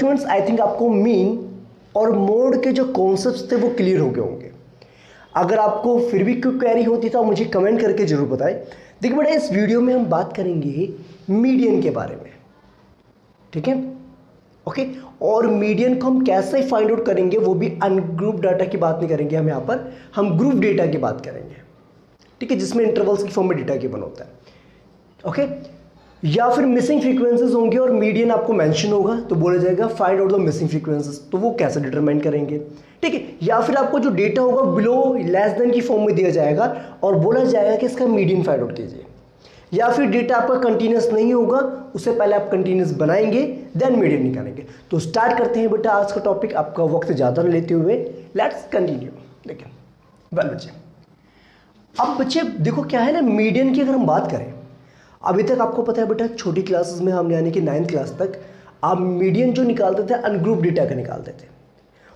Students I think आपको mean और mode के जो कॉन्सेप्ट्स थे वो क्लियर हो गए होंगे। अगर आपको फिर भी कोई क्वेरी होती तो आप मुझे कमेंट करके जरूर बताएं। देखिए बेटा, इस वीडियो में हम बात करेंगे मीडियन के बारे में, ठीक है, ओके। और मीडियन को हम कैसे फाइंड आउट करेंगे, वो भी अनग्रुप डाटा की बात नहीं करेंगे हम यहाँ पर, हम ग्रुप डेटा की बात करेंगे, ठीक है, जिसमें इंटरवल्स की फॉर्म में डेटा गिवन होता है, ओके। या फिर मिसिंग फ्रीक्वेंसीज होंगे और मीडियन आपको मेंशन होगा तो बोला जाएगा find out the missing frequencies, तो वो कैसे डिटरमाइन करेंगे, ठीक है। या फिर आपको जो डेटा होगा बिलो लेस देन की फॉर्म में दिया जाएगा और बोला जाएगा कि इसका मीडियन फाइंड आउट कीजिए। या फिर डेटा आपका कंटिन्यूस नहीं होगा, उससे पहले आप कंटिन्यूस बनाएंगे देन मीडियन निकालेंगे। तो स्टार्ट करते हैं बेटा आज का टॉपिक, आपका वक्त ज़्यादा न लेते हुए लेट्स कंटिन्यू। देखिए वेल बच्चे, अब बच्चे देखो क्या है ना, मीडियन की अगर हम बात करें, अभी तक आपको पता है बेटा छोटी क्लासेस में हम यानी कि 9th क्लास तक आप मीडियन जो निकालते थे अनग्रुप डेटा का निकालते थे।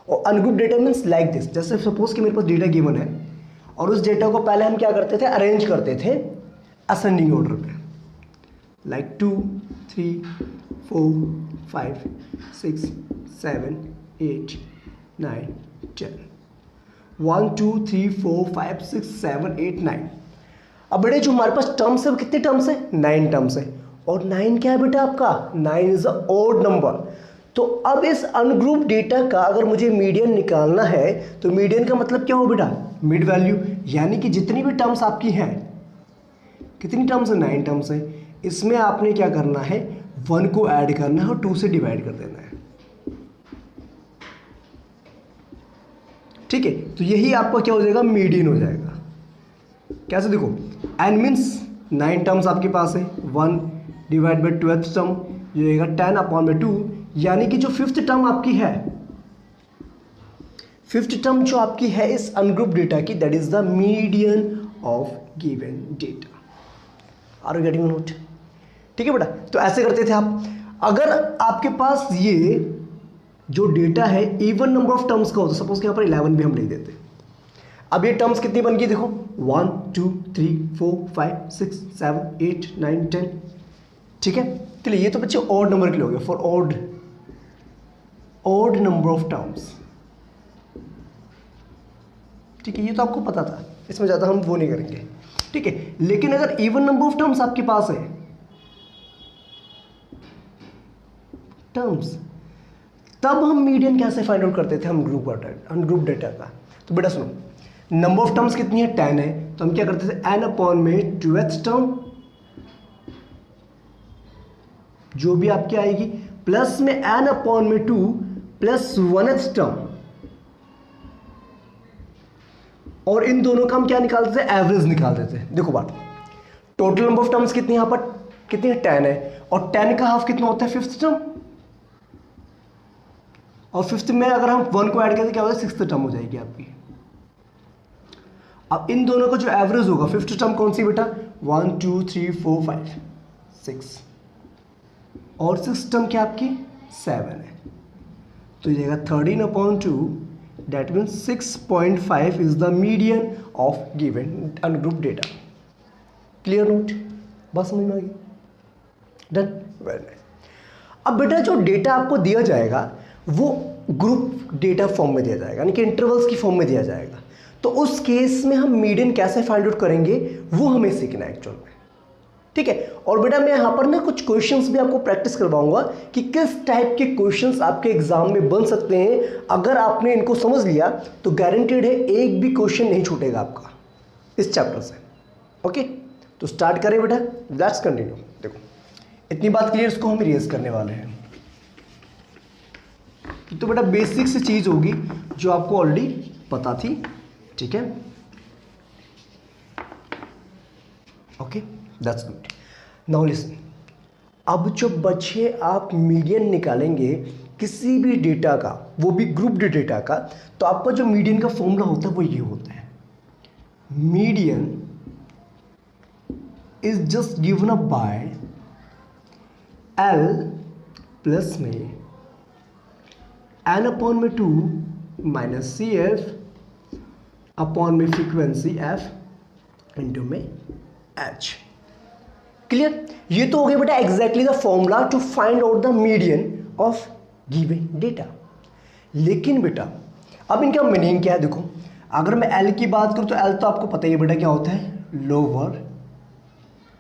और ungroup data means like this, जैसे सपोज कि मेरे पास डेटा गिवन है और उस डेटा को पहले हम क्या करते थे, अरेंज करते थे असेंडिंग ऑर्डर पे, लाइक 2 3 4 5 6 7 8 9 10 1 2 3 4 5 6 7 8 9। अब बेटे जो हमारे पास टर्म्स है वो कितने टर्म्स है, 9 टर्म्स है। और 9 क्या है बेटा आपका, 9 इज अ ऑड नंबर। तो अब इस अनग्रुप डेटा का अगर मुझे मीडियन निकालना है तो मीडियन का मतलब क्या हो बेटा, मिड वैल्यू, यानी कि जितनी भी टर्म्स आपकी हैं, कितनी टर्म्स है, 9 टर्म्स है, इसमें आपने क्या करना है, 1 को ऐड करना है और 2 से डिवाइड कर देना है, ठीक है। तो यही आपका क्या हो जाएगा, मीडियन हो जाएगा। कैसे देखो, n मीन्स 9 टर्म्स आपके पास है, 1 डिवाइड बाई 12th टर्म ये रहेगा 10/2, यानी कि जो 5th टर्म आपकी है, 5th टर्म जो आपकी है इस अनग्रुप डेटा की, that is the median of given data. Are you getting not, ठीक है बेटा। तो ऐसे करते थे आप, अगर आपके पास ये जो डेटा है इवन नंबर ऑफ टर्म्स का होता, सपोज कि यहाँ पर 11 भी हम लिख देते। अब ये टर्म्स कितनी बन गई देखो, 1 2 3 4 5 6 7 8 9 10, ठीक है। चलिए ये तो बच्चे ऑड नंबर के लिए हो गया, for odd number of terms, ठीक है, ये तो आपको पता था, इसमें ज़्यादा हम वो नहीं करेंगे, ठीक है। लेकिन अगर इवन नंबर ऑफ टर्म्स आपके पास है, टर्म्स, तब हम मीडियन कैसे फाइंड आउट करते थे, हम अनग्रुप डेटा का। तो बेटा सुनो, नंबर ऑफ टर्म्स कितनी है, 10 है, तो हम क्या करते थे, n/12th टर्म जो भी आपकी आएगी प्लस में n/2 प्लस 1th टर्म, और इन दोनों का हम क्या निकालते थे, एवरेज निकालते थे। देखो बात, टोटल नंबर ऑफ टर्म्स कितनी, यहाँ पर कितनी है, 10 है, और 10 का हाफ कितना होता है, 5th टर्म, और 5th में अगर हम 1 को ऐड करें क्या होगा, 6th टर्म हो जाएगी आपकी। अब इन दोनों का जो एवरेज होगा, 5th टर्म कौन सी बेटा, 1 2 3 4 5 6, और 6th टर्म क्या आपकी 7 है, तो ये जाएगा 13/2, that means 6.5 is the median of given ungroup data. Clear note, बस समझ में आ गई, डन, वेरी नाइस। अब बेटा जो डेटा आपको दिया जाएगा वो ग्रुप डेटा फॉर्म में दिया जाएगा, यानी कि इंटरवल्स की फॉर्म में दिया जाएगा। तो उस केस में हम मीडियन कैसे फाइंड आउट करेंगे वो हमें सीखना है एक्चुअल में, ठीक है। और बेटा मैं यहाँ पर ना कुछ क्वेश्चंस भी आपको प्रैक्टिस करवाऊंगा कि किस टाइप के क्वेश्चंस आपके एग्जाम में बन सकते हैं। अगर आपने इनको समझ लिया तो गारंटेड है एक भी क्वेश्चन नहीं छूटेगा आपका इस चैप्टर से, ओके। तो स्टार्ट करें बेटा, लेट्स कंटिन्यू। देखो इतनी बात क्लियर, इसको हम रिवाइज करने वाले हैं। तो बेटा बेसिक सी चीज होगी जो आपको ऑलरेडी पता थी, ठीक है, okay, that's good. Now listen, अब जो बच्चे आप मीडियन निकालेंगे किसी भी डेटा का, वो भी ग्रुप डेटा का, तो आपका जो मीडियन का फॉर्मूला होता है वो ये होता है, median is just given up by L plus में n/2 माइनस CF अपॉन में फ्रीक्वेंसी F इंटू में H। क्लियर, ये तो हो गया बेटा exactly the formula to find out the median of given data. लेकिन बेटा अब इनका मीनिंग क्या है, देखो अगर मैं एल की बात करूं तो एल तो आपको पता ही है बेटा क्या होता है, lower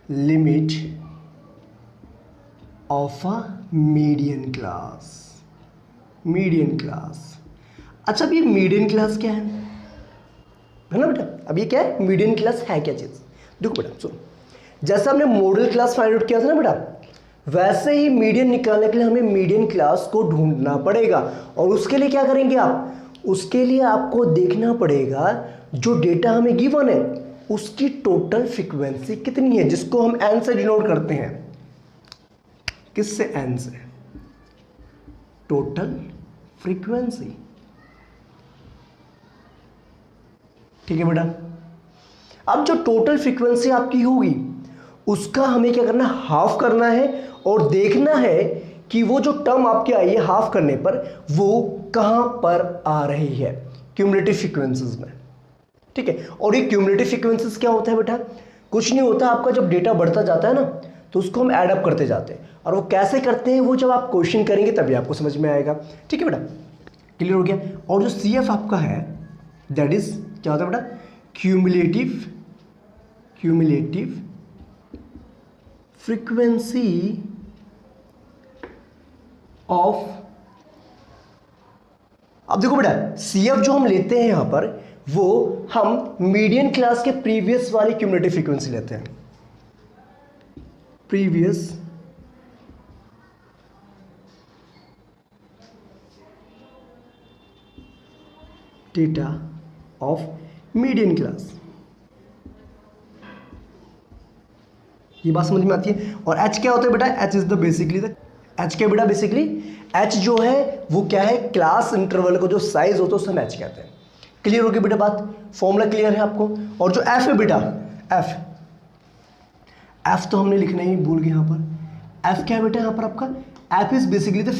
limit of a median class. Median class, अच्छा अब ये मीडियन क्लास क्या है ना बेटा, अब ये क्या है, मीडियन क्लास है क्या चीज। देखो बेटा सुनो, जैसे हमने मॉडल क्लास फाइंड आउट किया था ना बेटा, वैसे ही मीडियन निकालने के लिए हमें मीडियन क्लास को ढूंढना पड़ेगा। और उसके लिए क्या करेंगे आप, उसके लिए आपको देखना पड़ेगा जो डेटा हमें गिवन है उसकी टोटल फ्रीक्वेंसी कितनी है, जिसको हम एन से डिनोट करते हैं। किससे, एन से, टोटल फ्रीक्वेंसी। ठीक है बेटा, अब जो टोटल फ्रीक्वेंसी आपकी होगी उसका हमें क्या करना, हाफ करना है और देखना है कि वो जो टर्म आपकी आई है हाफ करने पर वो कहां पर आ रही है, क्यूमुलेटिव फ्रीक्वेंसीज में। ठीक है, और ये क्यूमुलेटिव फ्रीक्वेंसीज क्या होता है बेटा, कुछ नहीं होता, आपका जब डेटा बढ़ता जाता है ना तो उसको हम ऐड अप करते जाते हैं, और वो कैसे करते हैं वो जब आप क्वेश्चन करेंगे तभी आपको समझ में आएगा। ठीक है बेटा, क्लियर हो गया। और जो सी एफ आपका है दैट इज क्या होता है बेटा, क्यूमुलेटिव फ्रीक्वेंसी ऑफ। अब देखो बेटा सी एफ जो हम लेते हैं यहां पर वो हम मीडियन क्लास के प्रीवियस वाली क्यूमुलेटिव फ्रीक्वेंसी लेते हैं, previous data of median class. ये बात समझ में आती है। और एच क्या होता है बेटा, H is the basically the, H क्या बेटा, बेसिकली एच जो है वो क्या है, क्लास इंटरवल का जो साइज होता है उसे हम एच कहते हैं। क्लियर हो गई बेटा बात, फॉर्मूला क्लियर है आपको। और जो एफ है बेटा, एफ तो हमने लिखना ही भूल गए यहाँ पर। एफ क्या है बेटा यहाँ पर आपका, F is basically the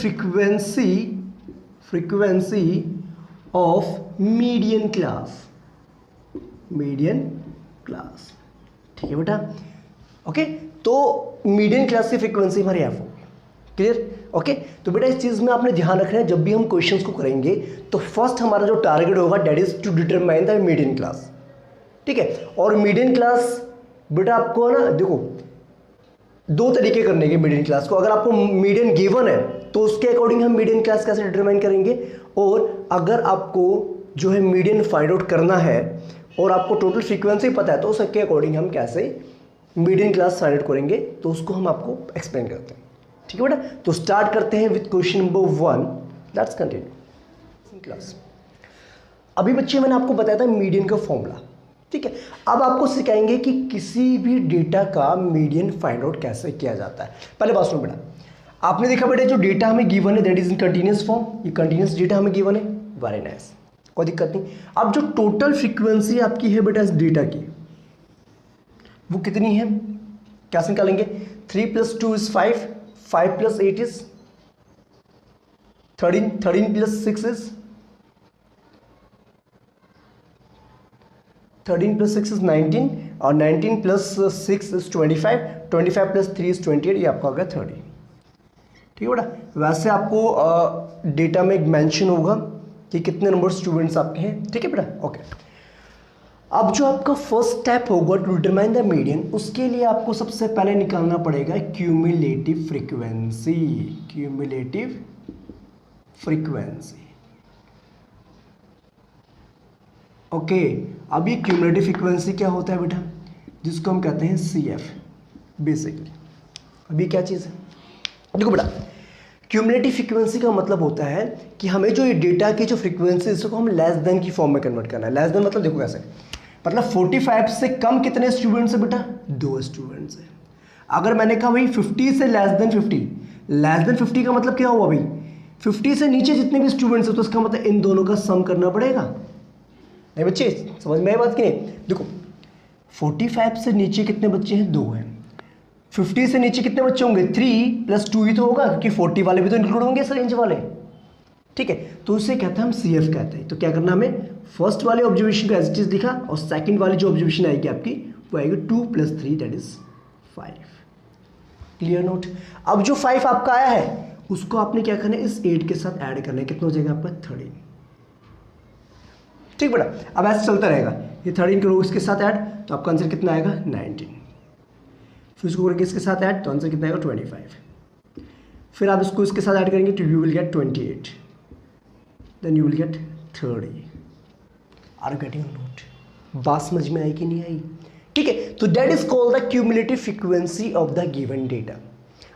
frequency of median class. ठीक है बेटा, ओके। तो मीडियन क्लास की फ्रीक्वेंसी हमारी एफ होगी। Clear, okay. तो बेटा इस चीज में आपने ध्यान रखना है, जब भी हम क्वेश्चंस को करेंगे तो फर्स्ट हमारा जो टारगेट होगा that is to determine the median class. ठीक है, और मीडियन क्लास बेटा आपको ना देखो दो तरीके करने के मीडियन क्लास को। अगर आपको मीडियन गिवन है तो उसके अकॉर्डिंग हम मीडियन क्लास कैसे डिटरमाइन करेंगे, और अगर आपको जो है मीडियन फाइंड आउट करना है और आपको टोटल फ्रीक्वेंसी पता है तो उसके अकॉर्डिंग हम कैसे मीडियन क्लास फाइंड आउट करेंगे, तो उसको हम आपको एक्सप्लेन करते हैं। ठीक है बेटा, तो स्टार्ट करते हैं with question number 1, let's continue class. अभी बच्चे मैंने आपको बताया था मीडियन का फॉर्मूला। ठीक है, अब आपको सिखाएंगे कि किसी भी डेटा का मीडियन फाइंड आउट कैसे किया जाता है। पहले बात सुनो बेटा, आपने देखा बेटा जो डेटा हमें गिवन है that is in continuous form, ये कंटीन्यूअस डेटा हमें गिवन है, वेरी नाइस, कोई दिक्कत नहीं। अब जो टोटल फ्रीक्वेंसी आपकी है बेटा इस डेटा की वो कितनी है, कैसे निकालेंगे, 3 + 2 = 5, 5 + 8 is 13, 13 + 6 is 13 + 6 is 19, और 19 + 6 is 25, 25 + 3 is 28, ये आपका हो गया 30। ठीक है बेटा, वैसे आपको डेटा में एक मेंशन होगा कि कितने नंबर स्टूडेंट्स आपके हैं। ठीक है बेटा, ओके। अब जो आपका फर्स्ट स्टेप होगा टू डिटरमाइन द मीडियन, उसके लिए आपको सबसे पहले निकालना पड़ेगा क्यूमुलेटिव फ्रीक्वेंसी। ओके, अब ये क्यूमुलेटिव फ्रीक्वेंसी क्या होता है बेटा, जिसको हम कहते हैं सी एफ बेसिकली। अभी क्या चीज़ है, देखो बेटा क्यूमुलेटिव फ्रीक्वेंसी का मतलब होता है कि हमें जो ये डेटा की जो फ्रीक्वेंसी है इसको हम लेस देन की फॉर्म में कन्वर्ट करना है। लेस देन मतलब देखो कैसे, मतलब 45 से कम कितने स्टूडेंट्स है बेटा, 2 स्टूडेंट्स है। अगर मैंने कहा भाई 50 से लेस देन 50 का मतलब क्या हुआ भाई, 50 से नीचे जितने भी स्टूडेंट्स है तो इसका मतलब इन दोनों का सम करना पड़ेगा। नहीं बच्चे समझ में आई बात की नहीं, देखो 45 से नीचे कितने बच्चे हैं, 2 हैं। 50 से नीचे कितने बच्चे होंगे, 3 + 2 ही तो होगा, क्योंकि 40 वाले भी तो इंक्लूड होंगे इस रेंज वाले। ठीक है, तो उसे कहते हैं हम सी एफ कहते हैं। तो क्या करना हमें, फर्स्ट वाले ऑब्जर्वेशन का एज इट इज लिखा, और सेकंड वाली जो ऑब्जर्वेशन आएगी आपकी वो आएगी 2 + 3 दैट इज 5। Clear note. अब जो 5 आपका आया है उसको आपने क्या करना है, इस 8 के साथ ऐड करना है। कितना हो जाएगा आपका 13। ठीक बेटा, अब ऐसे चलता रहेगा, ये 13 करो इसके साथ ऐड, तो आपका आंसर कितना आएगा 19। फिर उसको करेंगे इसके साथ ऐड, तो आंसर कितना आएगा 25। फिर आप इसको इसके साथ ऐड करेंगे तो you will get 28, then you will get 30। Are you getting not? बात समझ में आई कि नहीं आई? ठीक है, तो that is called the cumulative frequency of the given data.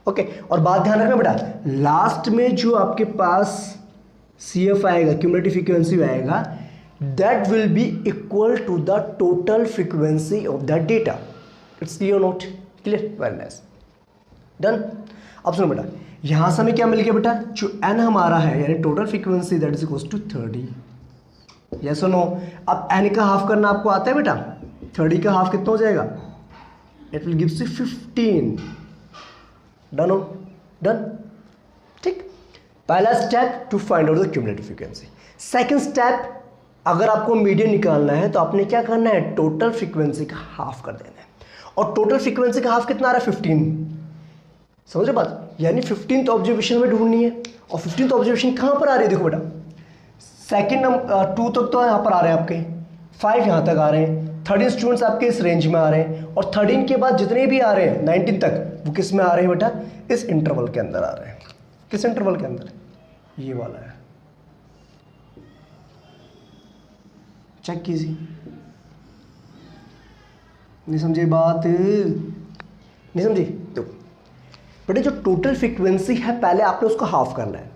Okay, और बात ध्यान रखना बेटा, लास्ट में जो आपके पास CF आएगा, क्यूमुलेटिव फ्रीक्वेंसी आएगा, that will be equal to the total frequency of the data. It's clear not? Clear, very nice, done. अब सुनो बेटा, यहां से हमें क्या मिल गया बेटा, जो n हमारा है यानी total frequency that is equal to 30। Yes और नो? अब n का हाफ करना आपको आता है बेटा, 30 का हाफ कितना हो जाएगा, it will gives you 15। Done हो? डन। ठीक, पहला step to find out the cumulative frequency. Second step, अगर आपको मीडियन निकालना है तो आपने क्या करना है, टोटल फ्रीक्वेंसी का हाफ कर देना है। और टोटल फ्रीक्वेंसी का हाफ कितना आ रहा है, 15। समझ रहे बात? यानी 15th ऑब्जर्वेशन में ढूंढनी है। और 15th ऑब्जर्वेशन कहां पर आ रही है, देखो बेटा, सेकंड नंबर 2 तक तो यहां पर आ रहे हैं आपके, 5 यहां तक आ रहे हैं, 13 स्टूडेंट्स आपके इस रेंज में आ रहे हैं, और 13 के बाद जितने भी आ रहे हैं 19 तक वो किस में आ रहे हैं बेटा, इस इंटरवल के अंदर आ रहे हैं। किस इंटरवल के अंदर? ये वाला है, चेक कीजिए। नहीं समझे बात? नहीं समझे? तो बेटा जो टोटल फ्रीक्वेंसी है पहले आपने उसको हाफ करना है,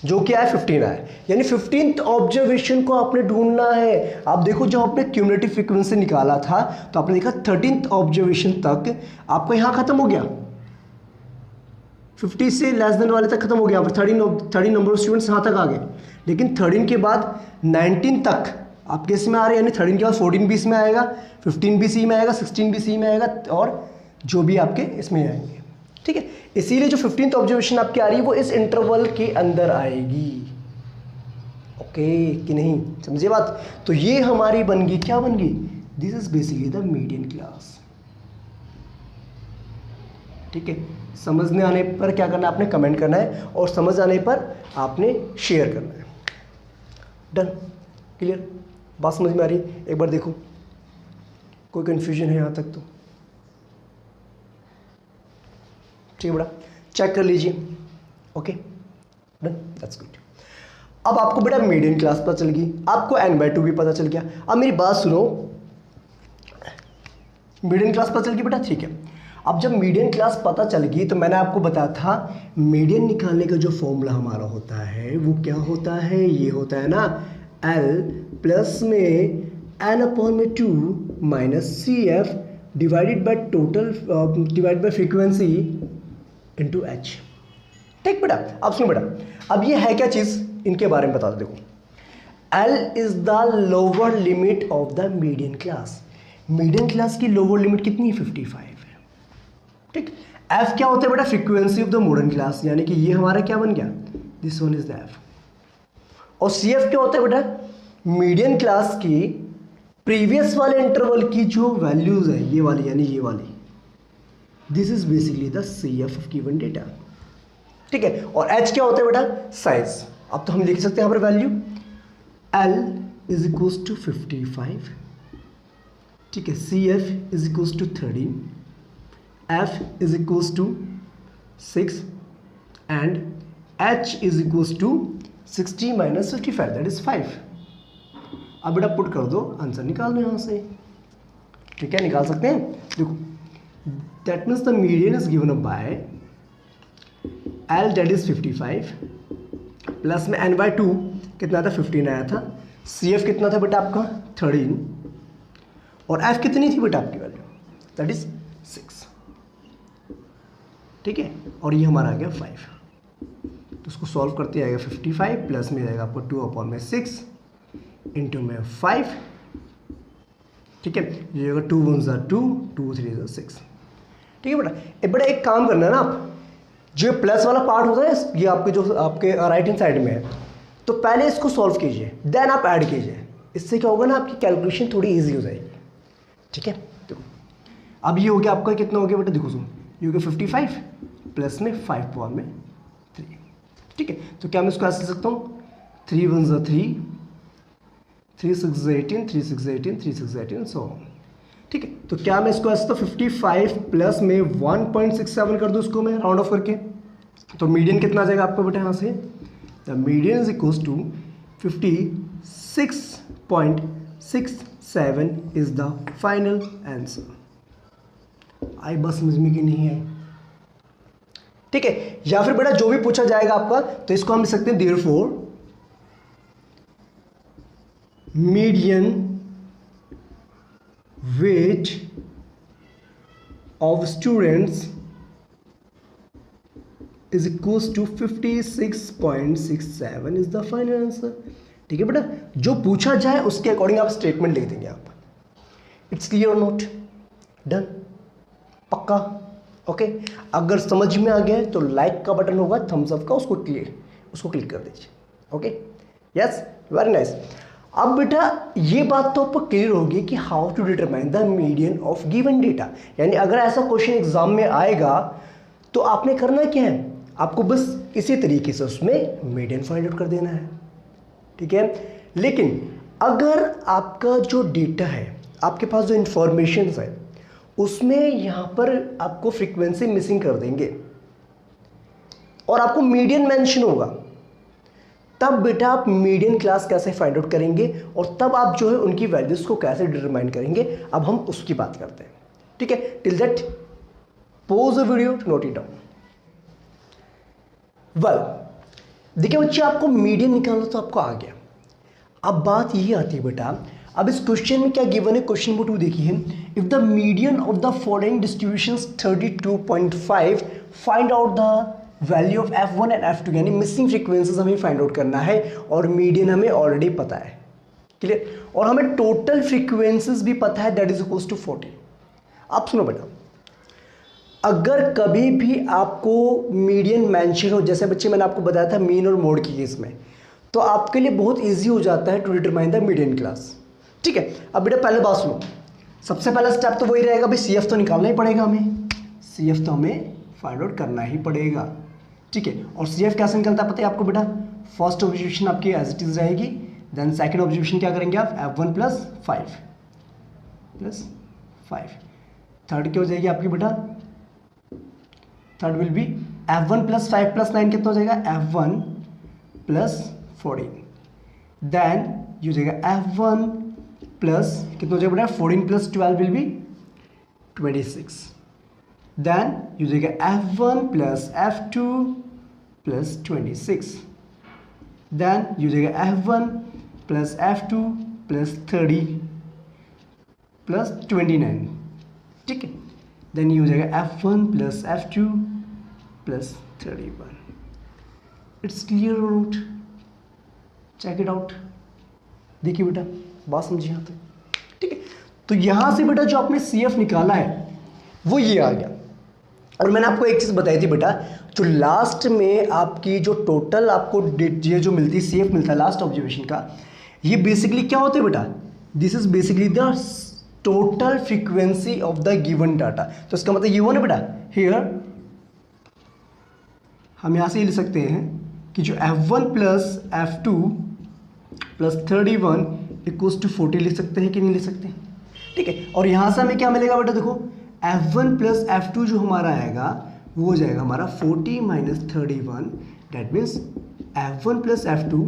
जो क्या है 15 है, यानी 15th ऑब्जर्वेशन को आपने ढूंढना है। आप देखो जब आपने क्यूमुलेटिव फ्रीक्वेंसी निकाला था तो आपने देखा 13th ऑब्जर्वेशन तक आपका यहां खत्म हो गया, 50 से लेस देन वाले तक खत्म हो गया, 13 नंबर ऑफ स्टूडेंट्स यहां तक आ गए। लेकिन 13 के बाद 19 तक आपके इसमें आ रहे हैं, यानी 13 के बाद 14 भी इसमें आएगा, 15 भी सी में आएगा, 16 भी सी में आएगा, और जो भी आपके इसमें आएंगे। ठीक है, इसीलिए जो 15th ऑब्जर्वेशन आपकी आ रही है वो इस इंटरवल के अंदर आएगी। ओके कि नहीं, समझिए बात? तो ये हमारी बन गई, क्या बन गई, this is basically the median class. ठीक है, समझने आने पर क्या करना है, आपने कमेंट करना है, और समझ आने पर आपने शेयर करना है। डन, क्लियर, बात समझ में आ रही? एक बार देखो, कोई कंफ्यूजन है यहां तक तो? ठीक है बेटा, चेक कर लीजिए। Okay, done, that's good. अब आपको बेटा मीडियन क्लास पता चल गई, आपको n/2 भी पता चल गया। अब मेरी बात सुनो, मीडियन क्लास पता चल गई बेटा, ठीक है। अब जब मीडियन क्लास पता चल गई तो मैंने आपको बताया था मीडियन निकालने का जो फॉर्मूला हमारा होता है वो क्या होता है, ये होता है ना L प्लस में n/2 minus CF divided by total divide by frequency into H। ठीक बेटा, अब सुनो बेटा, अब ये है क्या चीज़, इनके बारे में बता दो। देखो, L is the lower limit of the median class. Median class की लोअर लिमिट कितनी है, 55 है। ठीक, F क्या होता है बेटा, frequency of the modern class, यानी कि ये हमारा क्या बन गया, this one is the F। और CF क्या होता है बेटा, मीडियन क्लास की प्रीवियस वाले इंटरवल की जो वैल्यूज है, ये वाली यानी ये वाली, this is basically the CF of given data. ठीक है, और H क्या होता है बेटा, साइज। अब तो हम लिख सकते हैं यहाँ पर value L is equals to 55, ठीक है, CF is equals to 13, F is equals to 6 and H is equals to 60 minus 55 that is 5। अब बेटा पुट कर दो, आंसर निकाल दो यहाँ से। ठीक है, निकाल सकते हैं। देखो, that means the median is given up by L that is 55 plus में n/2 कितना था, 15 आया था। CF कितना था बेटा आपका, 13, और F कितनी थी बेटा आपकी वैल्यू, दैट इज 6। ठीक है, और ये हमारा आ गया 5। तो उसको सॉल्व करते आएगा 55 प्लस में जाएगा आपको 2/6 इंटू में 5। ठीक है, ये होगा 2 1 2, 2 3 6। ठीक है बेटा, बेटा एक काम करना है ना, आप जो प्लस वाला पार्ट होता है ये आपके जो आपके राइट हैंड साइड में है, तो पहले इसको सॉल्व कीजिए, देन आप ऐड कीजिए। इससे क्या होगा ना, आपकी कैलकुलेशन थोड़ी इजी हो जाएगी। ठीक है, देखो अब ये हो गया आपका, कितना हो गया बेटा, देखो सुन, ये हो गया 55 प्लस में 5 पावर में 3। ठीक है, तो क्या मैं इसको ऐसे लिख सकता हूँ 3 1 ज़ा 3, 3 6 ज़ा 18, 3 6 ज़ा 18, 3 6 ज़ा 18 सो ऑन। ठीक है, तो क्या मैं इसको ऐसे तो 55 प्लस में 1.67 कर दूँ इसको मैं राउंड ऑफ करके, तो मीडियन कितना आ जाएगा आपका बेटा यहाँ से, the median is equals to 56.67 is the final answer. आई बस समझ में कि नहीं है? ठीक है, या फिर बेटा जो भी पूछा जाएगा आपका तो इसको हम लिख सकते हैं therefore median weight of students is equals to 56.67 is the final answer. ठीक है बेटा, जो पूछा जाए उसके अकॉर्डिंग आप स्टेटमेंट लिख देंगे आप। इट्स क्लियर और नोट? डन? पक्का? ओके, अगर समझ में आ गया है तो लाइक का बटन होगा थम्स अप का, उसको क्लिक कर दीजिए। Okay, yes, very nice. अब बेटा ये बात तो आपको क्लियर होगी कि how to determine the median of given data, यानी अगर ऐसा क्वेश्चन एग्जाम में आएगा तो आपने करना क्या है, आपको बस इसी तरीके से उसमें मीडियन फाइंड आउट कर देना है। ठीक है, लेकिन अगर आपका जो डेटा है, आपके पास जो इंफॉर्मेशन है, उसमें यहाँ पर आपको फ्रीक्वेंसी मिसिंग कर देंगे और आपको मीडियन मेंशन होगा, तब बेटा आप मीडियन क्लास कैसे फाइंड आउट करेंगे और तब आप जो है उनकी वैल्यूज को कैसे डिटरमाइन करेंगे, अब हम उसकी बात करते हैं। ठीक है, till that pause the video to note it down. Well, देखिए बच्चे, आपको मीडियन निकालना तो आपको आ गया। अब बात यही आती है बेटा, अब इस क्वेश्चन में क्या गिवन है, क्वेश्चन नंबर 2 देखिए, if the median of the following distributions 32.5 find out the value of f1 and f2, यानी मिसिंग फ्रीक्वेंसीज हमें फाइंड आउट करना है और मीडियन हमें ऑलरेडी पता है, क्लियर, और हमें टोटल फ्रीक्वेंसीज भी पता है, दैट इज इक्वल्स टू 40। अब सुनो बेटा, अगर कभी भी आपको मीडियन मेंशन हो, जैसे बच्चे मैंने आपको बताया था मीन और मोड की केस में, तो आपके लिए बहुत इजी हो जाता है to determine the median class. ठीक है, अब बेटा पहले बात सुनो, सबसे पहला स्टेप तो वही रहेगा भाई, CF तो निकालना ही पड़ेगा हमें, CF तो हमें फाइंड आउट करना ही पड़ेगा। ठीक है, और CF कैसे निकलता है पता है आपको बेटा, फर्स्ट ऑब्जर्वेशन आपकी एज इट इज रहेगी, देन सेकंड ऑब्जर्वेशन क्या करेंगे आप, f1 प्लस 5, थर्ड क्या हो जाएगी आपकी बेटा, third will be f1 plus 5 plus 9 कितना हो जाएगा, f1 प्लस 14, देन ये हो जाएगा f1 प्लस कितना हो जाएगा बेटा, 14 प्लस 12 विल बी 26, देन ये हो जाएगा f1 plus f2 plus 26, then ये हो जाएगा f1 plus f2 plus 30 plus 29। ठीक है, देन ये हो जाएगा f1 plus f2 plus 31। It's clear not? Check it out. देखिए बेटा, बात समझिए यहाँ तक। ठीक है, तो यहाँ से बेटा जो आपने CF निकाला है वो ये आ गया, और मैंने आपको एक चीज़ बताई थी बेटा, जो लास्ट में आपकी जो टोटल आपको ये जो मिलती है, CF मिलता है लास्ट ऑब्जर्वेशन का, ये बेसिकली क्या होता है बेटा, this is basically the total frequency of the given data. तो इसका मतलब ये हुआ ना बेटा, हियर हम यहाँ से ये लिख सकते हैं कि जो f1 plus f2 plus 31 equals to 40 लिख सकते हैं कि नहीं लिख सकते? ठीक है, और यहाँ से हमें क्या मिलेगा बेटा, देखो f1 प्लस f2 जो हमारा आएगा वो हो जाएगा हमारा 40 minus 31, that means f1 plus f2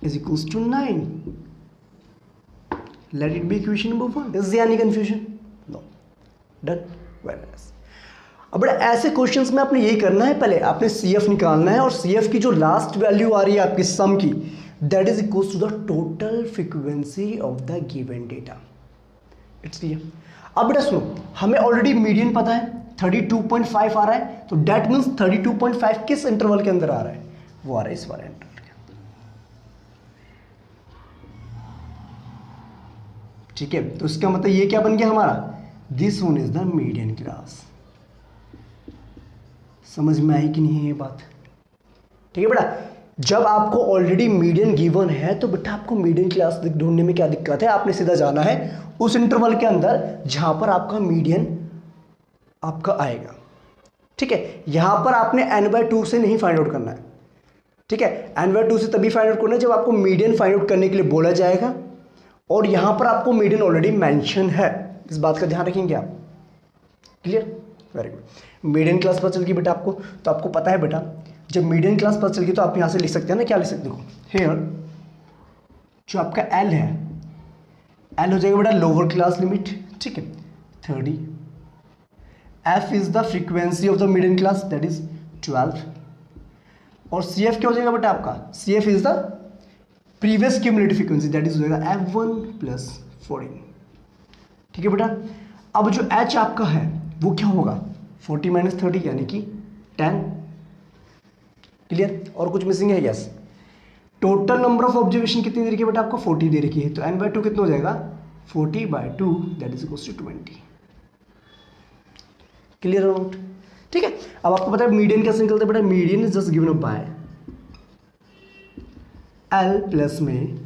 is equals to 9। Let it be equation number 1। Is there any confusion? No. Done, very nice. अब बड़ा ऐसे क्वेश्चंस में आपने यही करना है, पहले आपने CF निकालना है और CF की जो लास्ट वैल्यू आ रही है आपकी सम की, that is equals to the total frequency of the given data. It's clear? अब बेटा सुनो, हमें ऑलरेडी मीडियन पता है 32.5 आ रहा है, तो दैट मीन्स 32.5 किस इंटरवल के अंदर आ रहा है, वो आ रहा है इस वाले इंटरवल के अंदर। ठीक है, तो इसका मतलब ये क्या बन गया हमारा, this one is the median class. समझ में आई कि नहीं है ये बात? ठीक है बेटा, जब आपको ऑलरेडी मीडियन गिवन है तो बेटा आपको मीडियन क्लास ढूंढने में क्या दिक्कत है, आपने सीधा जाना है उस इंटरवल के अंदर जहां पर आपका मीडियन आपका आएगा। ठीक है, यहां पर आपने n/2 से नहीं फाइंड आउट करना है, ठीक है, n/2 से तभी फाइंड आउट करना है जब आपको मीडियन फाइंड आउट करने के लिए बोला जाएगा, और यहां पर आपको मीडियन ऑलरेडी मेंशन है, इस बात का ध्यान रखेंगे आप। Clear, very good. Median class पता चल गई बेटा आपको, तो आपको पता है बेटा जब मीडियन क्लास पता चल गई तो आप यहां से लिख सकते हैं ना, क्या लिख सकते हो, हेयर जो आपका एल है, एल हो जाएगा बेटा लोअर क्लास लिमिट, ठीक है 30, F is the frequency of the median class that is 12, और सी एफ क्या हो जाएगा बेटा आपका, C F is the previous cumulative frequency that is हो जाएगा F1 + 14, ठीक है बेटा। अब जो H आपका है वो क्या होगा, 40 - 30 यानी कि 10। क्लियर, और कुछ मिसिंग है, yes. Total number of observation कितनी दे रखी है बेटा आपको, 40 दे रखी है, तो n/2 कितना हो जाएगा, 40/2 that is equals to 20। Clear और नोट, ठीक है। अब आपको पता है मीडियन कैसे निकलता है बेटा, median is just given up by L plus में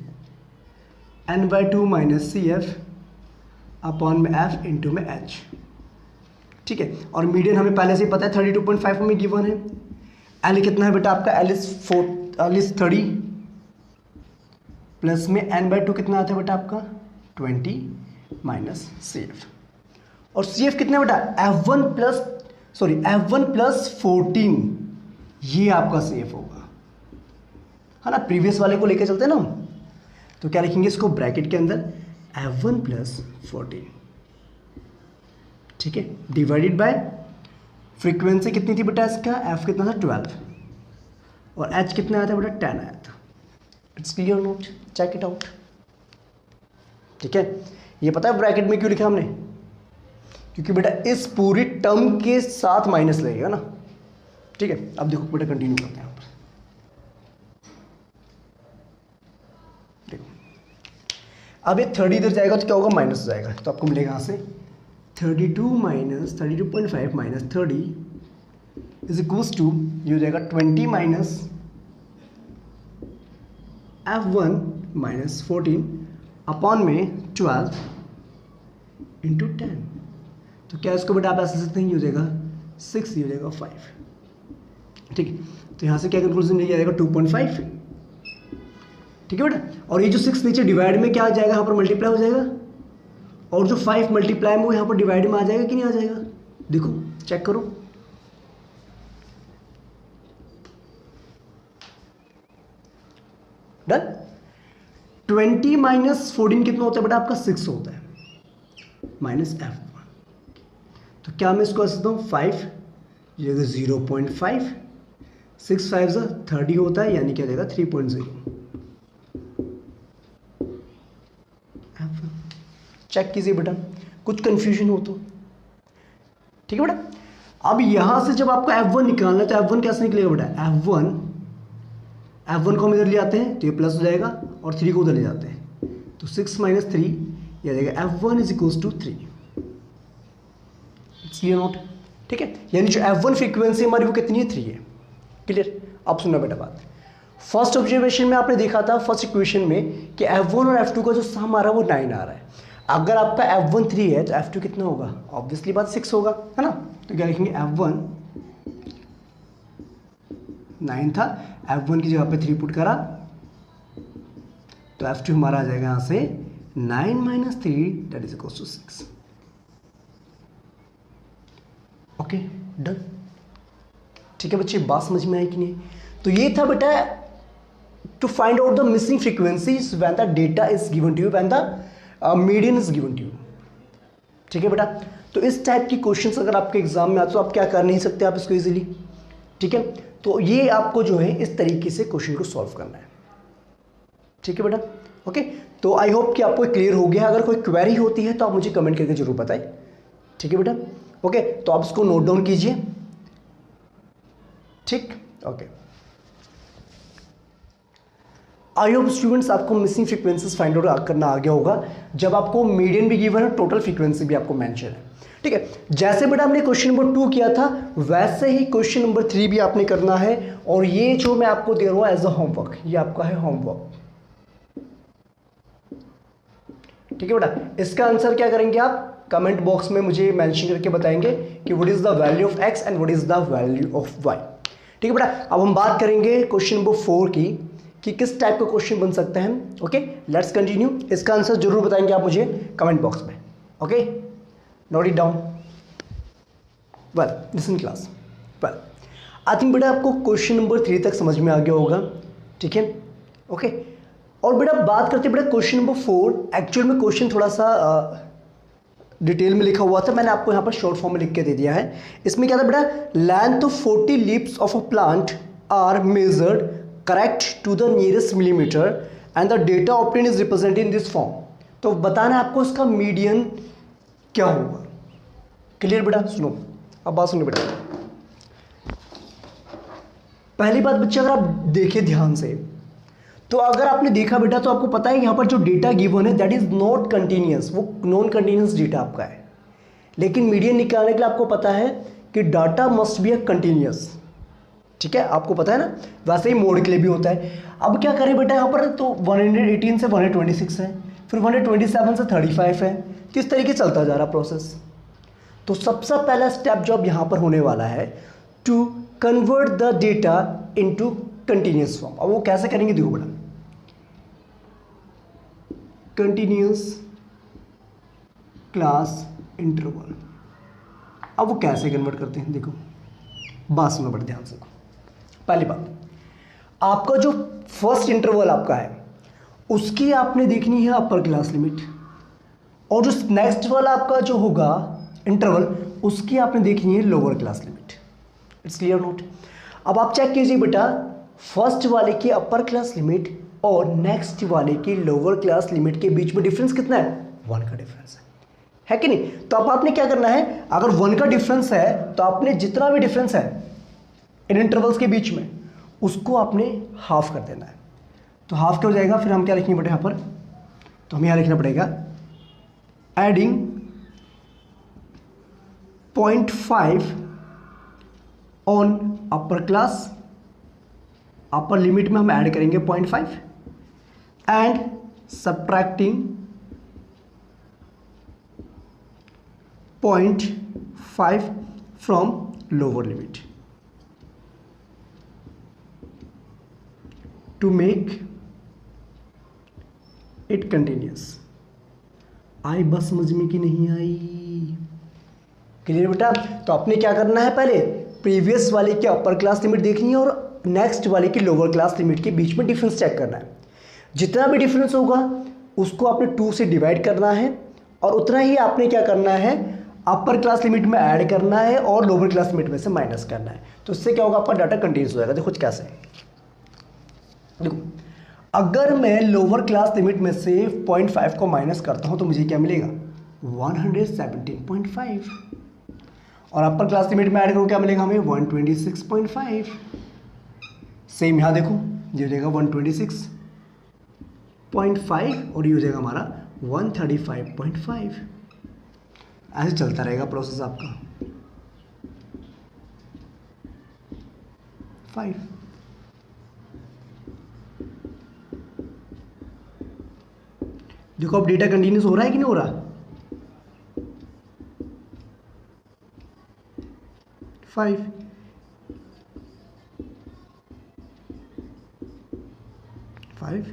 n/2 - CF अपॉन में F इंटू में H, ठीक है। और मीडियन हमें पहले से ही पता है 32.5 हमें गिवन है। L कितना है बेटा आपका, L इज 30 प्लस में n/2 कितना आता है बेटा आपका 20 माइनस CF, और CF कितना है बेटा F1 + 14, ये आपका CF होगा, है ना। प्रीवियस वाले को लेके चलते हैं ना हम, तो क्या लिखेंगे इसको ब्रैकेट के अंदर F1 + 14, ठीक है, डिवाइडेड बाय फ्रीक्वेंसी कितनी थी बेटा इसका, F कितना था 12 और H कितना आया था बेटा 10 आया था। It's clear not, check it out, ठीक है। ये पता है ब्रैकेट में क्यों लिखा हमने, क्योंकि बेटा इस पूरी टर्म के साथ माइनस लगेगा ना, ठीक है। अब देखो बेटा कंटिन्यू करते हैं यहाँ पर, देखो अब ये 30 इधर जाएगा तो क्या होगा, माइनस हो जाएगा, तो आपको मिलेगा यहाँ से 32 - 32.5 - 30 इज इक्वल्स टू, ये हो जाएगा 20 माइनस F1 - 14 अपॉन में 12 इंटू 10, तो क्या इसको बेटा आप ऐसे सकते हैं, ये हो जाएगा 6, ये हो जाएगा 5, ठीक है। तो यहाँ से क्या कंक्लूजन ले जाएगा 2.5, ठीक है बेटा। और ये जो 6 नीचे डिवाइड में क्या आ जाएगा, यहाँ पर मल्टीप्लाई हो जाएगा, और जो 5 मल्टीप्लाई में वो यहाँ पर डिवाइड में आ जाएगा कि नहीं आ जाएगा, देखो चेक करो, डन। 20 माइनस 14 कितना होता है बेटा आपका 6 होता है, माइनस F1, तो क्या मैं इसको ऐसे हूँ 5, ये 0.5, 6 5 30 होता है, यानी क्या जाएगा 3.0। चेक कीजिए बेटा, कुछ कंफ्यूजन हो तो, ठीक है बेटा। अब यहां से जब आपको F1 निकालना है तो F1 कैसे निकलेगा बेटा, F1 को हम इधर ले आते हैं तो ये प्लस हो जाएगा, और 3 को उधर ले जाते हैं तो 6 - 3, ये आ जाएगा F1 = 3। क्लियर नोट, ठीक है। यानी जो F1 फ्रीक्वेंसी हमारी वो कितनी है, 3 है। क्लियर, अब सुनना बेटा बात, फर्स्ट ऑब्जर्वेशन में आपने देखा था फर्स्ट इक्वेशन में कि F1 और F2 का जो सम आ रहा है वो 9 आ रहा है। अगर आपका F1 3 है तो F2 कितना होगा, ऑब्वियसली बात 6 होगा, है ना। तो क्या लिखेंगे, F1 9 था, F1 की जगह पे 3 पुट करा तो F2 हमारा आ जाएगा यहाँ से 9 - 3 that is equals to 6। Okay done, ठीक है बच्चे, बात समझ में आई कि नहीं। तो ये था बेटा to find out the missing frequencies when the data is given to you, when the median is given to you, ठीक है बेटा। तो इस टाइप की क्वेश्चंस अगर आपके एग्जाम में आते तो आप क्या कर नहीं सकते, आप इसको इजीली, ठीक है। तो ये आपको जो है इस तरीके से क्वेश्चन को सॉल्व करना है, ठीक है बेटा। ओके, तो आई होप कि आपको क्लियर हो गया। अगर कोई क्वेरी होती है तो आप मुझे कमेंट करके जरूर बताएं, ठीक है बेटा। ओके, तो आप इसको नोट डाउन कीजिए, ठीक, ओके। आई होप स्टूडेंट्स आपको मिसिंग फ्रीक्वेंसीज फाइंड आउट करना आ गया होगा, जब आपको मीडियन भी गिवन है, टोटल फ्रीक्वेंसी भी आपको मेंशन है, ठीक है। जैसे बेटा हमने क्वेश्चन नंबर 2 किया था वैसे ही क्वेश्चन नंबर 3 भी आपने करना है, और ये जो मैं आपको दे रहा हूँ एज अ होमवर्क, ये आपका है होमवर्क, ठीक है बेटा। इसका आंसर क्या करेंगे आप, कमेंट बॉक्स में मुझे मेंशन करके बताएंगे कि what is the value of x and what is the value of y. ठीक है बेटा, अब हम बात करेंगे क्वेश्चन नंबर 4 की कि किस टाइप का क्वेश्चन बन सकता है। Okay, let's continue. इसका आंसर जरूर बताएंगे आप मुझे कमेंट बॉक्स में। Okay, note it down. Well listen class, well I think बेटा आपको क्वेश्चन नंबर 3 तक समझ में आ गया होगा। ठीक है, ओके। और बेटा बात करते बेटा क्वेश्चन नंबर 4, एक्चुअल में क्वेश्चन थोड़ा सा डिटेल में लिखा हुआ था, मैंने आपको यहाँ पर शॉर्ट फॉर्म में लिख के दे दिया है। इसमें क्या था बेटा, length of 40 leaves of a plant are measured correct to the nearest millimetre and the data obtain is represented in this form. तो बताना है आपको इसका मीडियन क्या होगा। क्लियर बेटा, सुनो अब बात सुनो बेटा। पहली बात बच्चे अगर आप देखें ध्यान से, तो अगर आपने देखा बेटा तो आपको पता है यहाँ पर जो डेटा गिवन है दैट इज नॉट कंटिन्यूअस, वो नॉन कंटिन्यूअस डेटा आपका है। लेकिन मीडियन निकालने के लिए आपको पता है कि data must be a continuous. ठीक है, आपको पता है ना, वैसे ही मोड के लिए भी होता है। अब क्या करें बेटा, यहाँ पर तो 118 से 126 है, फिर 127 से 35 है, किस तरीके चलता जा रहा प्रोसेस। तो सबसे पहला स्टेप जो अब यहाँ पर होने वाला है, to convert the data into continuous form. अब वो कैसे करेंगे देखो बेटा, कंटिन्यूअस क्लास इंटरवल। अब वो कैसे कन्वर्ट करते हैं देखो, बात सुनो बड़े ध्यान से। पहली बात, आपका जो फर्स्ट इंटरवल आपका है उसकी आपने देखनी है अपर क्लास लिमिट, और जो नेक्स्ट वाला आपका जो होगा इंटरवल उसकी आपने देखनी है lower class limit. It's clear note. अब आप चेक कीजिए बेटा, फर्स्ट वाले की अपर क्लास लिमिट और नेक्स्ट वाले की लोअर क्लास लिमिट के बीच में डिफरेंस कितना है, 1 का डिफरेंस है कि नहीं। तो अब आपने क्या करना है, अगर 1 का डिफरेंस है तो आपने जितना भी डिफरेंस है इन इंटरवल्स के बीच में उसको आपने हाफ कर देना है। तो हाफ क्या हो जाएगा, फिर हम क्या लिखेंगे बेटा यहाँ पर, तो हमें यहाँ लिखना पड़ेगा adding 0.5 on upper class, upper limit में हम ऐड करेंगे 0.5 and subtracting 0.5 from lower limit to make it continuous. आई बस समझ में कि नहीं आई? क्लियर बेटा। तो आपने क्या करना है, पहले प्रीवियस वाले की अपर क्लास लिमिट देखनी है और नेक्स्ट वाले की लोअर क्लास लिमिट के बीच में डिफरेंस चेक करना है। जितना भी डिफरेंस होगा उसको आपने 2 से डिवाइड करना है और उतना ही आपने क्या करना है, अपर क्लास लिमिट में ऐड करना है और लोअर क्लास लिमिट में से माइनस करना है। तो इससे क्या होगा, आपका डाटा कंटिन्यूस हो जाएगा। देखो कैसे, देखो अगर मैं लोअर क्लास लिमिट में से 0.5 को माइनस करता हूं तो मुझे क्या मिलेगा, 117.5, और अपर क्लास लिमिट में ऐड करो क्या मिलेगा हमें, 126.5। सेम यहाँ देखो, ये हो जाएगा 126.5 और ये हो जाएगा हमारा 135.5। ऐसे चलता रहेगा प्रोसेस आपका 5। देखो अब डेटा कंटिन्यूस हो रहा है कि नहीं हो रहा, 5 5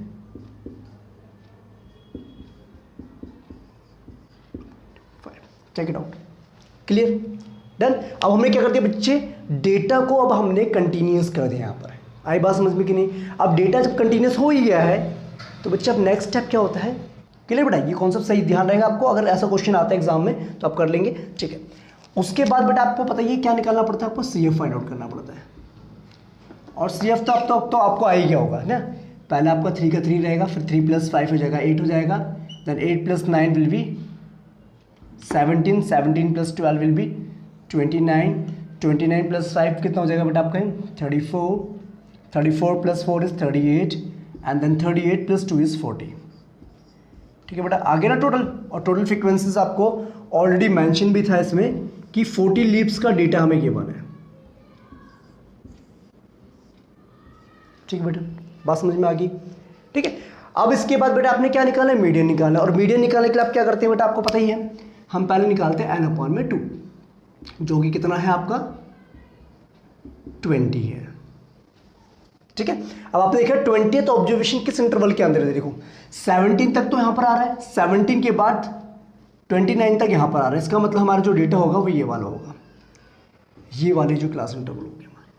check it out. Clear, done. अब हमने क्या करते हैं बच्चे, डेटा को अब हमने कंटिन्यूस कर दिया। यहाँ पर आई बात समझ में कि नहीं। अब डेटा जब कंटिन्यूस हो ही गया है तो बच्चे अब नेक्स्ट स्टेप क्या होता है। क्लियर बेटा, ये कॉन्सेप्ट सही ध्यान रहेगा आपको, अगर ऐसा क्वेश्चन आता है एग्जाम में तो आप कर लेंगे। ठीक है, उसके बाद बेटा आपको पता है क्या निकालना पड़ता है, आपको CF फाइंड आउट करना पड़ता है। और CF तो अब तो आपको आ ही गया होगा ना। पहले आपका 3 का 3 रहेगा, फिर 3 + 5 हो जाएगा 8 हो जाएगा, then 8 + 9 will be 17, 17 + 12 will be 29, 29 + 5 कितना हो जाएगा बेटा आपका 34, 34 + 4 इज 38 एंड देन 38 + 2 इज 40। ठीक है बेटा, आगे ना टोटल, और टोटल फ्रीक्वेंसीज आपको ऑलरेडी मेंशन भी था इसमें कि 40 लीप्स का डेटा हमें गिवन है। ठीक है बेटा, बात समझ में आ गई। ठीक है, अब इसके बाद बेटा आपने क्या निकाला है, मीडियन निकालना है। और मीडियन निकालने के लिए आप क्या करते हैं बेटा, आपको पता ही है, हम पहले निकालते हैं n अपॉन में 2, जो कि कितना है आपका 20 है। ठीक है, अब आप देखिए 20th ऑब्जर्वेशन किस इंटरवल के अंदर है। देखो 17 तक तो यहां पर आ रहा है, 17 के बाद 29 तक यहां पर आ रहा है। इसका मतलब हमारा जो डेटा होगा वो ये वाला होगा, ये वाले जो क्लास इंटरवल होंगे हमारे।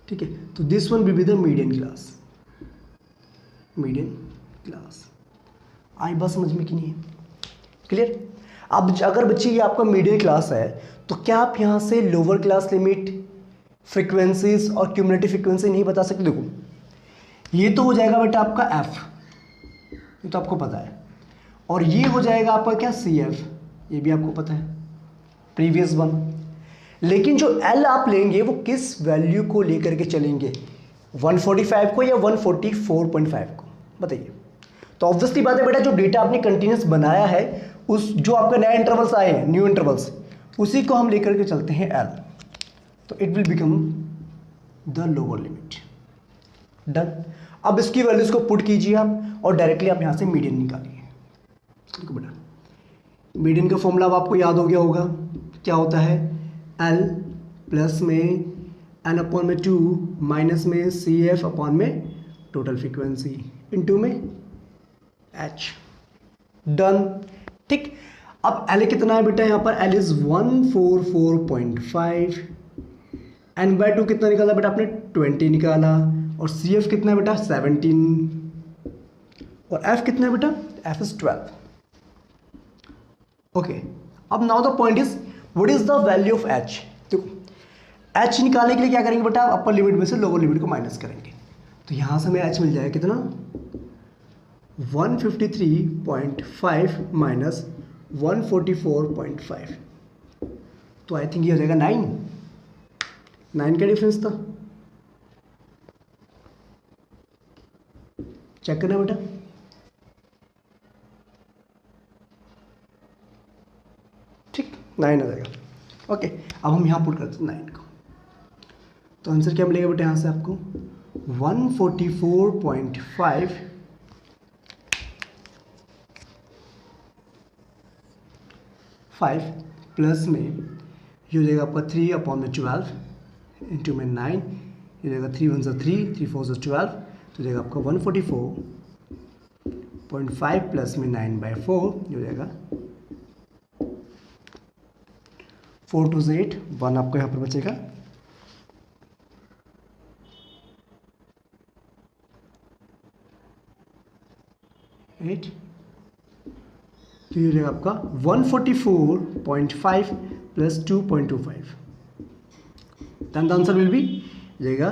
ठीक है, तो this one will be the median class, median class. आई बात समझ में कि नहीं है? क्लियर? अब अगर बच्चे ये आपका मीडियन क्लास है तो क्या आप यहां से लोअर क्लास लिमिट, फ्रीक्वेंसीज और क्यूमुलेटिव फ्रीक्वेंसी नहीं बता सकते? देखो ये तो हो जाएगा बेटा आपका एफ, ये तो आपको पता है, और ये हो जाएगा आपका क्या सी एफ, ये भी आपको पता है प्रीवियस वन। लेकिन जो एल आप लेंगे वो किस वैल्यू को लेकर के चलेंगे, 145 को या 144.5 को, बताइए। तो ऑब्वियसली बात है बेटा, जो डेटा आपने कंटिन्यूस बनाया है, उस जो आपका नया इंटरवल्स आए हैं, न्यू इंटरवल्स, उसी को हम लेकर के चलते हैं एल, तो it will become the lower limit. Done. अब इसकी वैल्यूज को पुट कीजिए आप और डायरेक्टली आप यहां से मीडियन निकालिए। देखो बेटा, मीडियन का फॉर्मूला अब आपको याद हो गया होगा, क्या होता है, एल प्लस में एन अपॉन में 2 माइनस में सी एफ अपॉन में टोटल फ्रीक्वेंसी इनटू में एच। डन। ठीक, अब एल कितना है बेटा, यहां पर एल इज 144.5, एन बाय 2 कितना निकाला बेटा आपने, 20 निकाला, और सी एफ कितना है बेटा 17, और एफ कितना है बेटा, एफ इज 12। ओके, अब now the point is what is the value of H. देखो एच निकालने के लिए क्या करेंगे बेटा, अपर लिमिट में से लोअर लिमिट को माइनस करेंगे, तो यहां से हमें एच मिल जाएगा कितना, 153.5 माइनस 144.5, तो आई थिंक ये हो जाएगा 9 का डिफरेंस था। चेक करना बेटा, ठीक 9 आ जाएगा। ओके, अब हम यहां पुट करते हैं 9 को, तो आंसर क्या मिलेगा बेटा यहां से आपको 144.5 प्लस में ये हो जाएगा आपका 3 अपॉन में 12 इंटू में 9, ये हो जाएगा 3 1 3, 3 4 12, तो हो जाएगा आपका 144.5 प्लस में 9/4, ये हो जाएगा 4 2 8, 1 आपको यहाँ पर बचेगा, एट, तो ये हो जाएगा आपका 144.5 plus 2.25, then the answer will be जाएगा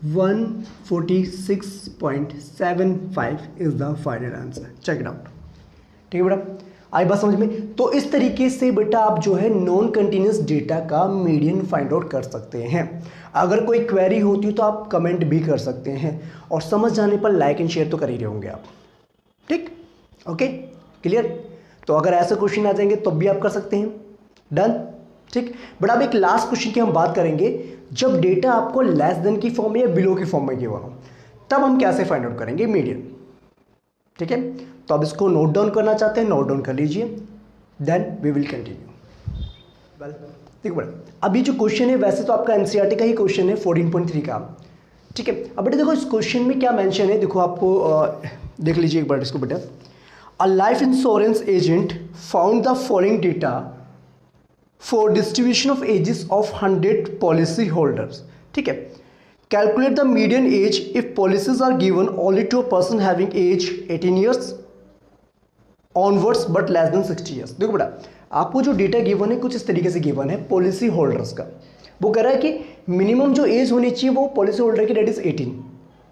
146.75 is the final answer. Check it out. ठीक है बेटा, आई बात समझ में? तो इस तरीके से बेटा आप जो है नॉन कंटिन्यूस डेटा का मीडियन फाइंड आउट कर सकते हैं। अगर कोई क्वेरी होती हो तो आप कमेंट भी कर सकते हैं, और समझ जाने पर लाइक एंड शेयर तो कर ही रहे होंगे आप। ठीक, ओके, क्लियर? तो अगर ऐसे क्वेश्चन आ जाएंगे तो भी आप कर सकते हैं। डन। ठीक, बट अब एक लास्ट क्वेश्चन की हम बात करेंगे, जब डेटा आपको लेस देन की फॉर्म में या बिलो की फॉर्म में गिवन हो, तब हम कैसे फाइंड आउट करेंगे मीडियन। ठीक है, तो अब इसको नोट डाउन करना चाहते हैं, नोट डाउन कर लीजिए, then we will continue. Well देखो बड़ा, अभी जो क्वेश्चन है वैसे तो आपका एनसीईआरटी का ही क्वेश्चन है 14.3 का। ठीक है, अब बेटा देखो इस क्वेश्चन में क्या मेंशन है, देखो आपको देख लीजिए एक बार इसको बेटा। A life insurance agent found the following data for distribution of ages of 100 policy holders. ठीक है, calculate the median age if policies are given only to a person having age 18 years onwards but less than 60 years. देखो बेटा, आपको जो data given है कुछ इस तरीके से गिवन है पॉलिसी होल्डर्स का। वो कह रहा है कि मिनिमम जो एज होनी चाहिए वो पॉलिसी होल्डर की डेट इज 18,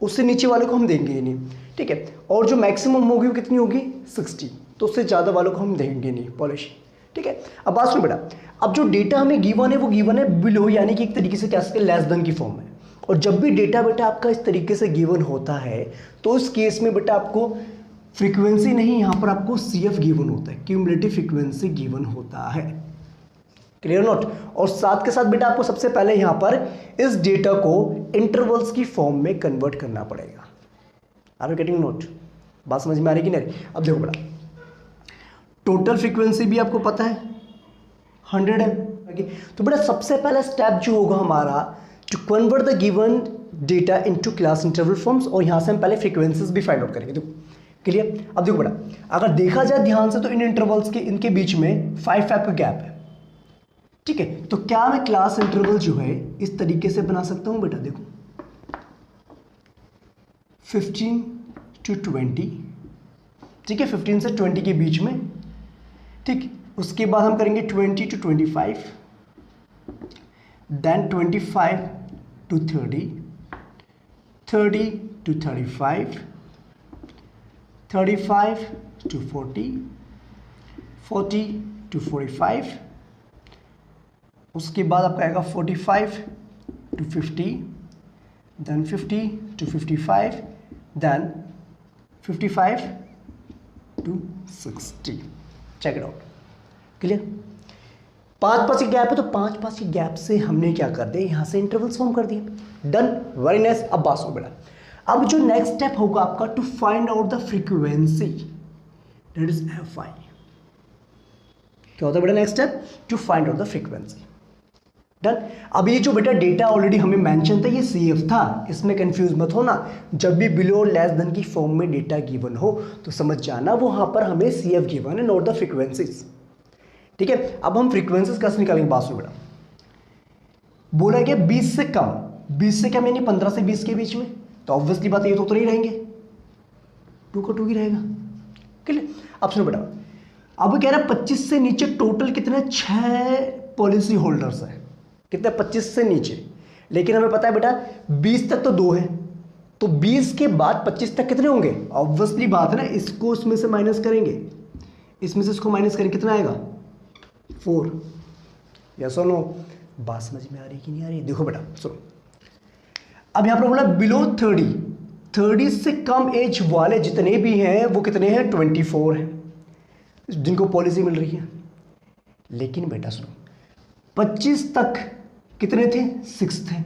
उससे नीचे वाले को हम देंगे ही नहीं। ठीक है, और जो मैक्सिमम होगी वो कितनी होगी 60, तो उससे ज़्यादा वालों को हम देंगे नहीं पॉलिसी। ठीक है, अब बात सुनो बेटा, अब जो डेटा हमें गिवन है वो गिवन है बिलो, यानी कि एक तरीके से क्या सकते हैं लेस देन की फॉर्म में। और जब भी डेटा बेटा आपका इस तरीके से गिवन होता है तो उस केस में बेटा आपको फ्रीक्वेंसी नहीं, यहाँ पर आपको CF गिवन होता है, क्यूमुलेटिव फ्रीक्वेंसी गिवन होता है। Clear note? और साथ के साथ बेटा आपको सबसे पहले यहाँ पर इस डेटा को इंटरवल्स की फॉर्म में कन्वर्ट करना पड़ेगा। Are you getting not? बात समझ में आ रही कि नहीं? अब देखो बेटा, टोटल फ्रीक्वेंसी भी आपको पता है 100 है। ओके, तो बेटा सबसे पहला स्टेप जो होगा हमारा, to convert the given data into class interval forms, और यहाँ से हम पहले फ्रीक्वेंसीज भी फाइंड आउट करेंगे। देखो क्लियर? अब देखो बेटा, अगर देखा जाए ध्यान से तो इन इंटरवल्स के इनके बीच में 5 का गैप है, ठीक है। तो क्या मैं क्लास इंटरवल जो है इस तरीके से बना सकता हूं बेटा? देखो 15 to 20, ठीक है, 15 से 20 के बीच में, ठीक। उसके बाद हम करेंगे 20 to 25, then 25 to 30, 30 to 35, 35 to 40, 40 to 45, उसके बाद आपका आएगा 45 to 50, then 50 to 55, then 55 to 60। Check it out. Clear? 5 की गैप है, तो 5 की गैप से हमने क्या कर दिया, यहाँ से इंटरवल्स फॉर्म कर दिए। Done, very nice. अब बात सुनो बेटा, अब जो नेक्स्ट स्टेप होगा आपका, to find out the frequency, that is F I. क्या होता है बेटा next step? To find out the frequency. Done. अब ये जो बेटा डेटा ऑलरेडी हमें मेंशन था, ये सी एफ था, इसमें कंफ्यूज मत होना। जब भी बिलो लेस देन की फॉर्म में डेटा गिवन हो तो समझ जाना वहां पर हमें सी एफ गिवन है, नोट द फ्रीक्वेंसीज। ठीक है, अब हम फ्रीक्वेंसीज कैसे निकालेंगे? बात सुनो बेटा, बोला गया 20 से कम, 20 से कम यानी 15 से 20 के बीच में, तो ऑब्वियसली बात ये तो नहीं रहेंगे, 2 का 2 ही रहेगा। क्लियर? अब सुनो बेटा, अब कह रहा है 25 से नीचे टोटल कितने, 6 पॉलिसी होल्डर्स है। कितने? 25 से नीचे। लेकिन हमें पता है बेटा 20 तक तो 2 है, तो 20 के बाद 25 तक कितने होंगे? ऑब्वियसली बात है ना, इसको इसमें से माइनस करेंगे, इसमें से इसको माइनस करेंगे, कितना आएगा? 4। यस और नो? बात समझ में आ रही कि नहीं आ रही? देखो बेटा सुनो, अब यहां पर बोला बिलो 30 से कम एज वाले जितने भी हैं वो कितने हैं? 24 हैं जिनको पॉलिसी मिल रही है। लेकिन बेटा सुनो, 25 तक कितने थे? 6 थे।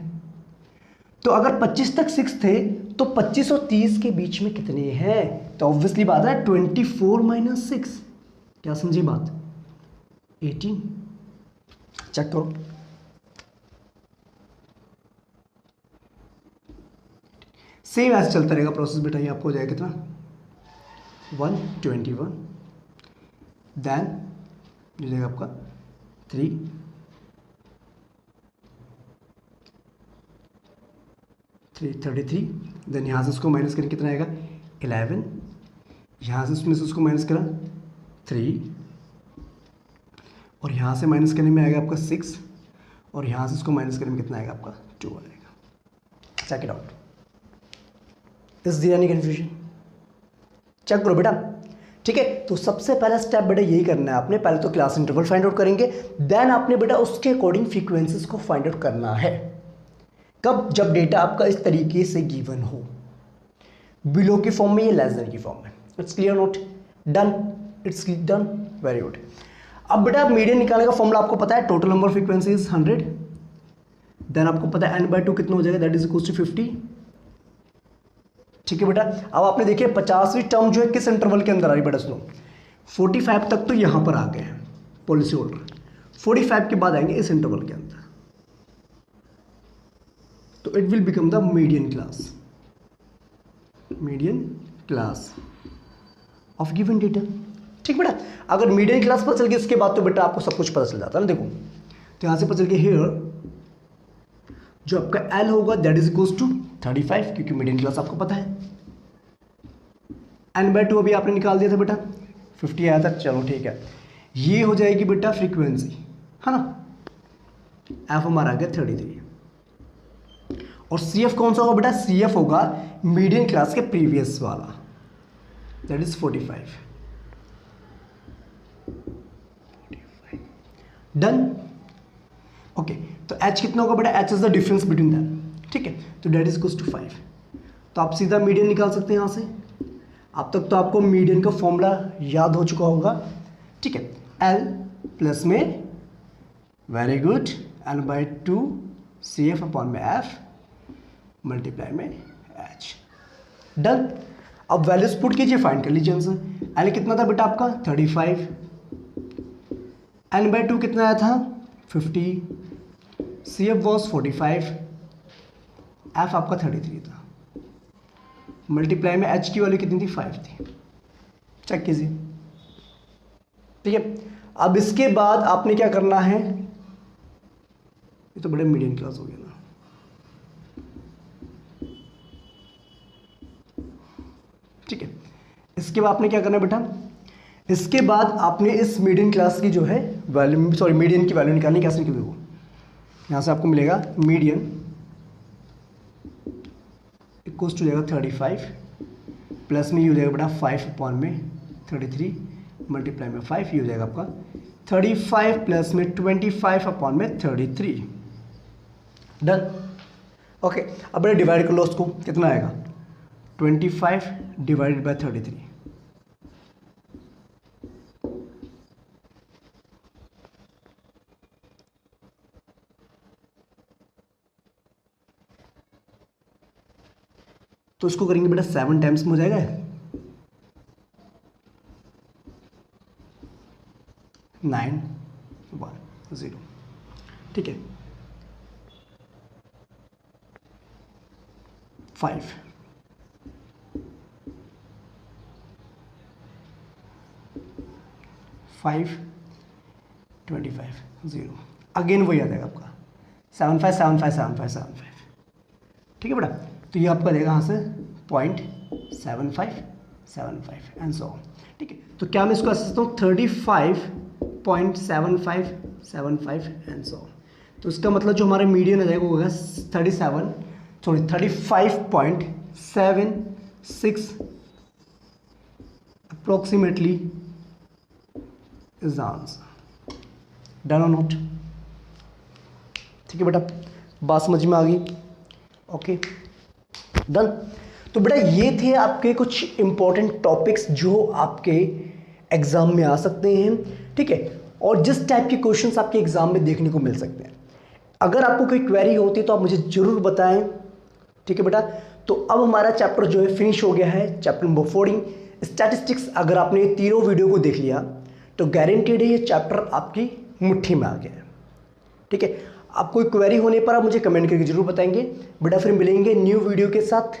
तो अगर 25 तक 6 थे तो 25 और 30 के बीच में कितने हैं? तो ऑब्वियसली बात है 24 माइनस 6, क्या समझी बात? 18। चेक करो, सेम ऐसे चलता रहेगा प्रोसेस बेटा। ये आपको हो जाएगा कितना? 121, देन हो जाएगा आपका 3, 33, देन यहाँ से इसको माइनस करें, कितना आएगा? 11, यहाँ से इसमें से उसको माइनस करा 3, और यहाँ से माइनस करने में आएगा आपका 6, और यहाँ से इसको माइनस करने में कितना आएगा आपका? 2 आएगा। Check it out. Is there any confusion? Check करो बेटा। ठीक है, तो सबसे पहला स्टेप बेटा यही करना है आपने, पहले तो क्लास इंटरवल फाइंड आउट करेंगे, देन आपने बेटा उसके अकॉर्डिंग फ्रीक्वेंसीज को फाइंड आउट करना है। कब? जब डेटा आपका इस तरीके से गिवन हो, बिलो की फॉर्म में, ये लेस देन की फॉर्म में। It's clear note? Done? It's done, very good. अब बेटा मीडियन निकालने का फॉर्मूला आपको पता है, total number frequency is 100, then आपको पता है n/2 कितना हो जाएगा, दैट इज इक्वल टू 50। ठीक है बेटा, अब आपने देखिए 50वीं टर्म जो है किस इंटरवल के अंदर आ रही बेटा? सुनो, 45 तक तो यहां पर आ गए हैं पॉलिसी होल्डर, 45 के बाद आएंगे इस इंटरवल के अंदर, तो it will become the median class of given data. ठीक बेटा, अगर मीडियन क्लास पता चल गई इसके बाद तो बेटा आपको सब कुछ पता चल जाता है ना। देखो तो यहां से पता चल गया हियर जो आपका L होगा दैट इज इक्वल्स टू 35, क्योंकि मीडियन क्लास आपको पता है। n/2 अभी आपने निकाल दिया था बेटा, 50 आया था, चलो ठीक है। ये हो जाएगी बेटा फ्रीक्वेंसी, है ना? F हमारा आ गया 33, और CF कौन सा होगा बेटा? CF होगा मीडियन क्लास के प्रीवियस वाला, दैट इज 45। डन? ओके, तो H कितना होगा बेटा? H is the difference between them. ठीक है, तो दैट इज इक्वल्स टू 5। तो आप सीधा मीडियन निकाल सकते हैं यहाँ से। अब तक तो आपको मीडियन का फॉर्मूला याद हो चुका होगा। ठीक है, L प्लस में, very good, n/2 CF upon में F मल्टीप्लाई में H। डन? अब वैल्यूज पुट कीजिए, फाइंड कर लीजिए आंसर। एल कितना था बेटा आपका 35, एन बाई 2 कितना आया था 50, सी एफ वॉज 45, एफ आपका 33 था, मल्टीप्लाई में एच की वैल्यू कितनी थी 5 थी। चेक कीजिए, ठीक है। अब इसके बाद आपने क्या करना है, ये तो बड़े मीडियम क्लास हो गया ना, ठीक है। इसके बाद आपने क्या करना है बेटा, इसके बाद आपने इस मीडियन क्लास की जो है वैल्यू, सॉरी मीडियन की वैल्यू निकालनी। कैसे निकलेगी वो, यहाँ से आपको मिलेगा मीडियन इक्वल्स टू जाएगा 35, प्लस में ये हो जाएगा बेटा 5 अपॉन में 33, मल्टीप्लाई में 5, ये हो जाएगा आपका 35 प्लस में 25 अपॉन में 33। Done, okay. अब बेटा डिवाइड कर लो उसको, कितना आएगा 25 डिवाइडेड बाय 33, तो इसको करेंगे बेटा 7 टाइम्स में हो जाएगा 9 1 0, ठीक है। 5 5 25 0, अगेन वही आ जाएगा आपका 7 5 7 5 7 5 7 5, ठीक है बेटा। तो ये आपका देगा यहाँ से 0.7575 एंड सो, ठीक है। तो क्या मैं इसको ऐसे सकता हूँ 35.7575 एंड सो, तो इसका मतलब जो हमारा मीडियन आ जाएगा वो होगा 35.76 approximately is the answer. Done और नोट, ठीक है बेटा, बात समझ में आ गई, ओके डन। तो बेटा ये थे आपके कुछ इंपॉर्टेंट टॉपिक्स जो आपके एग्जाम में आ सकते हैं, ठीक है, और जिस टाइप के क्वेश्चंस आपके एग्जाम में देखने को मिल सकते हैं। अगर आपको कोई क्वेरी होती है तो आप मुझे जरूर बताएं, ठीक है बेटा। तो अब हमारा चैप्टर जो है फिनिश हो गया है, चैप्टर नंबर 14 स्टैटिस्टिक्स। अगर आपने ये तीनों वीडियो को देख लिया तो गारंटीड है ये चैप्टर आपकी मुट्ठी में आ गया है, ठीक है। आप कोई क्वेरी होने पर आप मुझे कमेंट करके जरूर बताएंगे बेटा। फिर मिलेंगे न्यू वीडियो के साथ।